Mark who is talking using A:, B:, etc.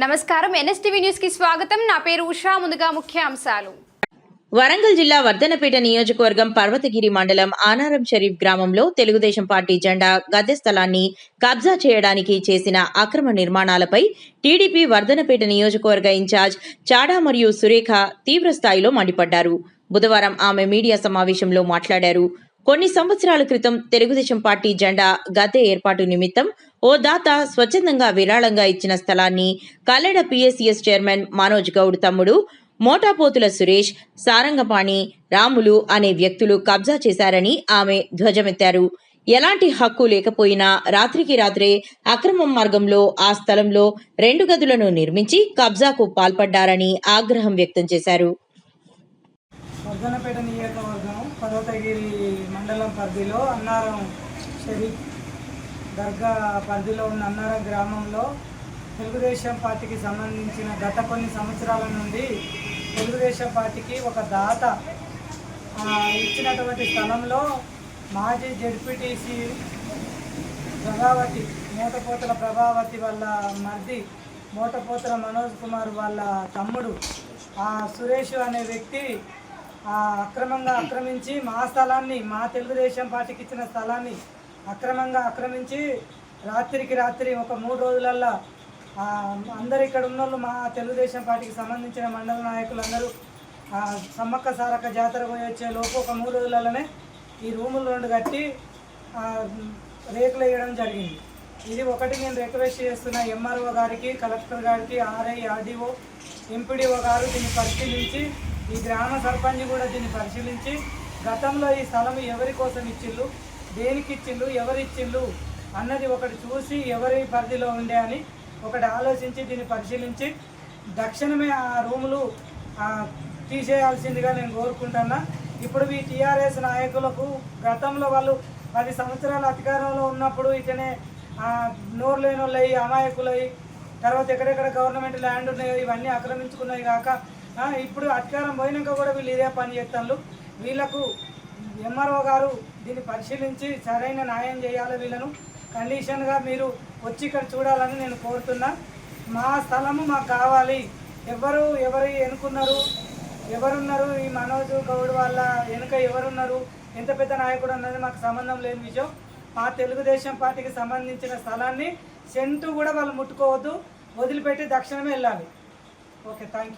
A: నమస్కారం NSTV news కి స్వాగతం. నా పేరు ఉషా. ముందుగా ముఖ్యాంశాలు.
B: వరంగల్ జిల్లా వర్ధనపేట నియోజకవర్గం పర్వతగిరి మండలం ఆనారం షరీఫ్ గ్రామంలో తెలుగుదేశం పార్టీ జెండా గద్దె స్థలాన్ని కబ్జా చేయడానికి చేసిన అక్రమ నిర్మాణాలపై టీడీపీ వర్ధనపేట నియోజకవర్గ ఇన్ఛార్జ్ చాడా మరియు సురేఖ తీవ్ర స్థాయిలో మండిపడ్డారు. బుధవారం ఆమె మీడియా సమావేశంలో మాట్లాడారు. కొన్ని సంవత్సరాల క్రితం తెలుగుదేశం పార్టీ జెండా గద్దె ఏర్పాటు నిమిత్తం ఓ దాత స్వచ్ఛందంగా విరాళంగా ఇచ్చిన స్థలాన్ని కల్లెడ పిఎస్సిఎస్ చైర్మన్ మనోజ్ గౌడ్ తమ్ముడు మోటాపోతుల సురేష్, సారంగపాణి, రాములు అనే వ్యక్తులు కబ్జా చేశారని ఆమె ధ్వజమెత్తారు. ఎలాంటి హక్కు లేకపోయినా రాత్రికి రాత్రే అక్రమ మార్గంలో ఆ స్థలంలో 2 గదులను నిర్మించి కబ్జాకు పాల్పడ్డారని ఆగ్రహం వ్యక్తం చేశారు.
C: వర్ధనపేట నియోజకవర్గం పర్వతగిరి మండలం పరిధిలో అన్నారం షరీఫ్ దర్గా పరిధిలో ఉన్న అన్నారం గ్రామంలో తెలుగుదేశం పార్టీకి సంబంధించిన గత కొన్ని సంవత్సరాల నుండి తెలుగుదేశం పార్టీకి ఒక దాత ఇచ్చినటువంటి స్థలంలో మాజీ జెడ్పీటీసీ ప్రభావతి మోటపోతల ప్రభావతి వాళ్ళ మర్ది మోటపోతల మనోజ్ కుమార్ వాళ్ళ తమ్ముడు సురేష్ అనే వ్యక్తి అక్రమంగా ఆక్రమించి మా స్థలాన్ని, మా తెలుగుదేశం పార్టీకి ఇచ్చిన స్థలాన్ని అక్రమంగా ఆక్రమించి రాత్రికి రాత్రి ఒక 3 రోజులల్లో అందరు ఇక్కడ ఉన్న వాళ్ళు మా తెలుగుదేశం పార్టీకి సంబంధించిన మండల నాయకులందరూ సమ్మక్క సారక్క జాతర పోయి వచ్చే లోపు ఒక 3 రోజులలోనే ఈ రూములు 2 కట్టి రేకులు వేయడం జరిగింది. ఇది ఒకటి నేను రిక్వెస్ట్ చేస్తున్న ఎంఆర్ఓ గారికి, కలెక్టర్ గారికి, ఆర్ఐ, ఆర్డీఓ, ఎంపీడీఓ గారు దీన్ని పరిశీలించి, ఈ గ్రామ సర్పంచ్ కూడా దీన్ని పరిశీలించి గతంలో ఈ స్థలం ఎవరి కోసం ఇచ్చిళ్ళు, దేనికి ఇచ్చిళ్ళు, ఎవరు ఇచ్చిళ్ళు అన్నది ఒకటి చూసి ఎవరి పరిధిలో ఉండే అని ఒకటి ఆలోచించి దీన్ని పరిశీలించి తక్షణమే ఆ రూములు తీసేయాల్సిందిగా నేను కోరుకుంటున్నా. ఇప్పుడు ఈ టీఆర్ఎస్ నాయకులకు గతంలో వాళ్ళు 10 సంవత్సరాల అధికారంలో ఉన్నప్పుడు ఇటనే నోరు లేని వాళ్ళు అయ్యి అమాయకులై తర్వాత ఎక్కడెక్కడ గవర్నమెంట్ ల్యాండ్ ఉన్నాయో ఇవన్నీ ఆక్రమించుకున్నాయి కాక ఇప్పుడు అధికారం పోయినాక కూడా వీళ్ళు ఇదే పని చేస్తారు. వీళ్ళకు ఎంఆర్ఓ గారు దీన్ని పరిశీలించి సరైన న్యాయం చేయాలి. వీళ్ళను కండిషన్గా మీరు వచ్చి ఇక్కడ చూడాలని నేను కోరుతున్నా. మా స్థలము మాకు కావాలి. ఎవరు ఎన్నుకున్నారు, ఎవరున్నారు, ఈ మనోజ్ గౌడ్ వాళ్ళ వెనుక ఎవరున్నారు, ఎంత పెద్ద నాయకుడు అన్నది మాకు సంబంధం లేని విషయం. మా తెలుగుదేశం పార్టీకి సంబంధించిన స్థలాన్ని సెంటు కూడా వాళ్ళు ముట్టుకోవద్దు, వదిలిపెట్టి తక్షణమే వెళ్ళాలి. Okay, thank you.